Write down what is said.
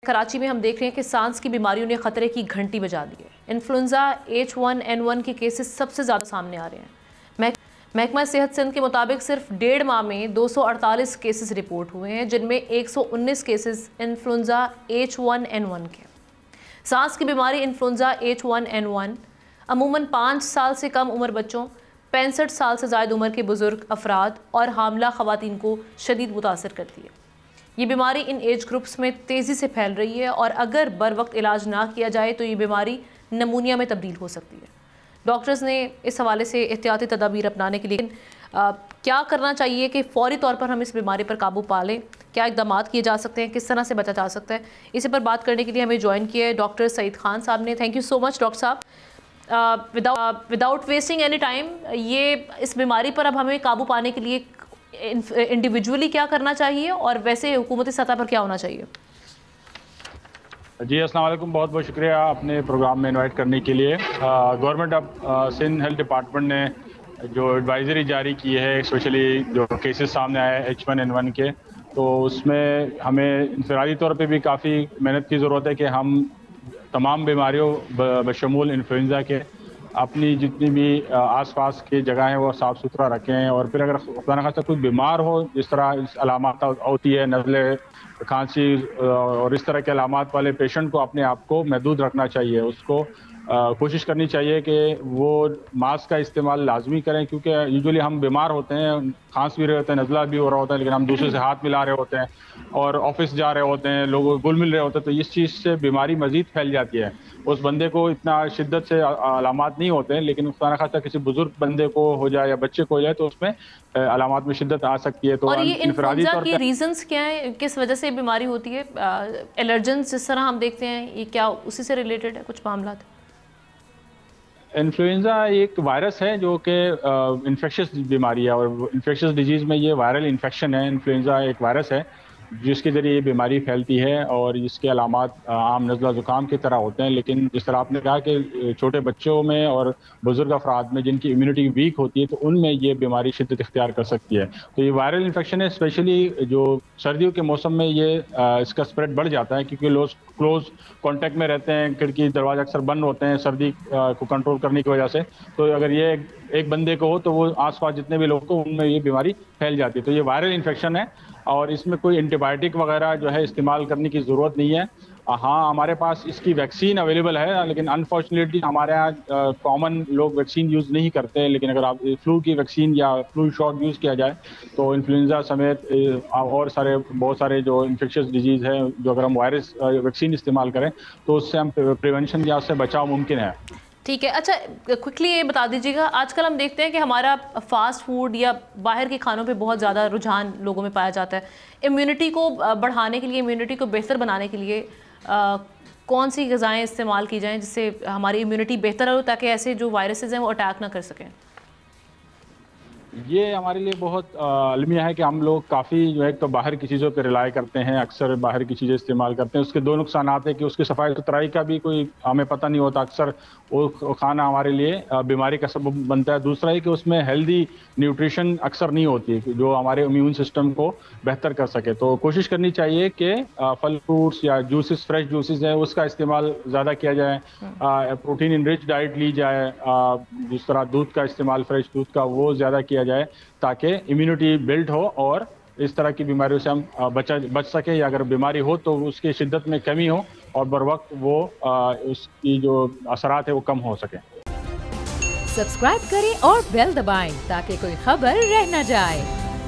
कराची में हम देख रहे हैं कि सांस की बीमारियों ने खतरे की घंटी बजा दी है। इन्फ्लुएंजा H1N1 के केसेस सबसे ज़्यादा सामने आ रहे हैं। महकमा सेहत सिंध के मुताबिक सिर्फ 1.5 माह में 248 केसेस रिपोर्ट हुए हैं, जिनमें 119 केसेस इन्फ्लुएंजा H1N1 के। सांस की बीमारी इन्फ्लुएंजा H1N1 अमूमन 5 साल से कम उम्र बच्चों, 65 साल से ज़ायद उम्र के बुज़ुर्ग अफराद और हामला ख़वातीन को शदीद मुतासर करती है। ये बीमारी इन एज ग्रुप्स में तेज़ी से फैल रही है और अगर बर वक्त इलाज ना किया जाए तो ये बीमारी नमूनिया में तब्दील हो सकती है। डॉक्टर्स ने इस हवाले से एहतियाती तदाबीर अपनाने के लिए क्या करना चाहिए कि फ़ौरी तौर पर हम इस बीमारी पर काबू पा लें, क्या इक़दाम किए जा सकते हैं, किस तरह से बचा जा सकता है, इसी पर बात करने के लिए हमें ज्वाइन किया है डॉक्टर सईद खान साहब ने। Thank you so much doctor साहब। विदाउट वेस्टिंग एनी टाइम, ये इस बीमारी पर अब हमें काबू पाने के लिए इंडिविजुअली क्या करना चाहिए और वैसे हुकूमती सतह पर क्या होना चाहिए? जी अस्सलाम वालेकुम, बहुत बहुत शुक्रिया अपने प्रोग्राम में इनवाइट करने के लिए। गवर्नमेंट अब सिंध हेल्थ डिपार्टमेंट ने जो एडवाइजरी जारी की है, स्पेशली जो केसेस सामने आए H1N1 के, तो उसमें हमें इंफरादी तौर पे भी काफ़ी मेहनत की ज़रूरत है कि हम तमाम बीमारियों बशमूल इन्फ्लुएंजा के अपनी जितनी भी आसपास की जगह हैं वो साफ़ सुथरा रखें। और फिर अगर खुदा न खास्ता कोई बीमार हो, जिस तरह अलामत होती है नज़ले, खांसी और इस तरह के अलामत वाले पेशेंट को अपने आप को महदूद रखना चाहिए। उसको कोशिश करनी चाहिए कि वो मास्क का इस्तेमाल लाजमी करें, क्योंकि यूजुअली हम बीमार होते हैं, खांस भी रहे होते हैं, नज़ला भी हो रहा होता है, लेकिन हम दूसरे से हाथ मिला रहे होते हैं और ऑफिस जा रहे होते हैं, लोग घुल मिल रहे होते हैं, तो इस चीज़ से बीमारी मज़ीद फैल जाती है। उस बंदे को इतना शिद्दत से अलामात नहीं होते हैं, लेकिन खुदा न खास्ता किसी बुजुर्ग बंदे को हो जाए या बच्चे को हो जाए तो उसमें अलामात में शिद्दत आ सकती है। तो और ये इन्फ्लुएंजा की रीजंस क्या है, किस वजह से बीमारी होती है? एलर्जेंस जिस तरह हम देखते हैं, ये क्या उसी से रिलेटेड है कुछ मामला? इन्फ्लुएंजा एक वायरस है जो कि इन्फेक्शियस बीमारी है, और इन्फेक्शियस डिजीज़ में ये वायरल इन्फेक्शन है। इन्फ्लुएंजा एक वायरस है जिसके ज़रिए ये बीमारी फैलती है और इसके अलामात आम नज़ला ज़ुकाम की तरह होते हैं, लेकिन जिस तरह आपने कहा कि छोटे बच्चों में और बुज़ुर्ग अफराद में जिनकी इम्यूनिटी वीक होती है, तो उनमें ये बीमारी शिद्दत इख्तियार कर सकती है। तो ये वायरल इन्फेक्शन है, स्पेशली जो सर्दियों के मौसम में ये इसका स्प्रेड बढ़ जाता है, क्योंकि लोग क्लोज कॉन्टैक्ट में रहते हैं, खिड़की दरवाजे अक्सर बंद होते हैं सर्दी को कंट्रोल करने की वजह से। तो अगर ये एक बंदे को हो तो वो आसपास जितने भी लोगों को उनमें ये बीमारी फैल जाती है। तो ये वायरल इन्फेक्शन है और इसमें कोई एंटीबायोटिक वगैरह जो है इस्तेमाल करने की ज़रूरत नहीं है। हाँ, हमारे पास इसकी वैक्सीन अवेलेबल है, लेकिन अनफॉर्चुनेटली हमारे यहाँ कॉमन लोग वैक्सीन यूज़ नहीं करते हैं। लेकिन अगर आप फ्लू की वैक्सीन या फ्लू शॉट यूज़ किया जाए तो इन्फ्लुएंजा समेत और बहुत सारे जो इन्फेक्शियस डिजीज़ है, जो अगर हम वायरस वैक्सीन इस्तेमाल करें तो उससे हम प्रिवेंशन या उससे बचाव मुमकिन है। ठीक है। अच्छा, क्विकली ये बता दीजिएगा, आजकल हम देखते हैं कि हमारा फास्ट फूड या बाहर के खानों पे बहुत ज़्यादा रुझान लोगों में पाया जाता है। इम्यूनिटी को बढ़ाने के लिए, इम्यूनिटी को बेहतर बनाने के लिए कौन सी ग़िज़ाएँ इस्तेमाल की जाएँ जिससे हमारी इम्यूनिटी बेहतर हो, ताकि ऐसे जो वायरसेस हैं वो अटैक ना कर सकें? ये हमारे लिए बहुत अलमिया है कि हम लोग काफ़ी जो है तो बाहर की चीज़ों पर रिलाई करते हैं, अक्सर बाहर की चीज़ें इस्तेमाल करते हैं। उसके दो नुकसान आते हैं कि उसकी सफाई सुथराई का भी कोई हमें पता नहीं होता, अक्सर वो खाना हमारे लिए बीमारी का सबब बनता है। दूसरा है कि उसमें हेल्दी न्यूट्रिशन अक्सर नहीं होती जो हमारे इम्यून सिस्टम को बेहतर कर सके। तो कोशिश करनी चाहिए कि फल फ्रूट्स या जूसेस, फ्रेश जूसेस हैं, उसका इस्तेमाल ज़्यादा किया जाए, प्रोटीन इनरिच डाइट ली जाए, जिस तरह दूध का इस्तेमाल, फ्रेश दूध का, वो ज़्यादा किया जाए ताकि इम्यूनिटी बिल्ड हो और इस तरह की बीमारियों से हम बच सके, या अगर बीमारी हो तो उसकी शिद्दत में कमी हो और बर वक्त वो उसकी जो असरात है वो कम हो सके। सब्सक्राइब करें और बेल दबाएं ताकि कोई खबर रह न जाए।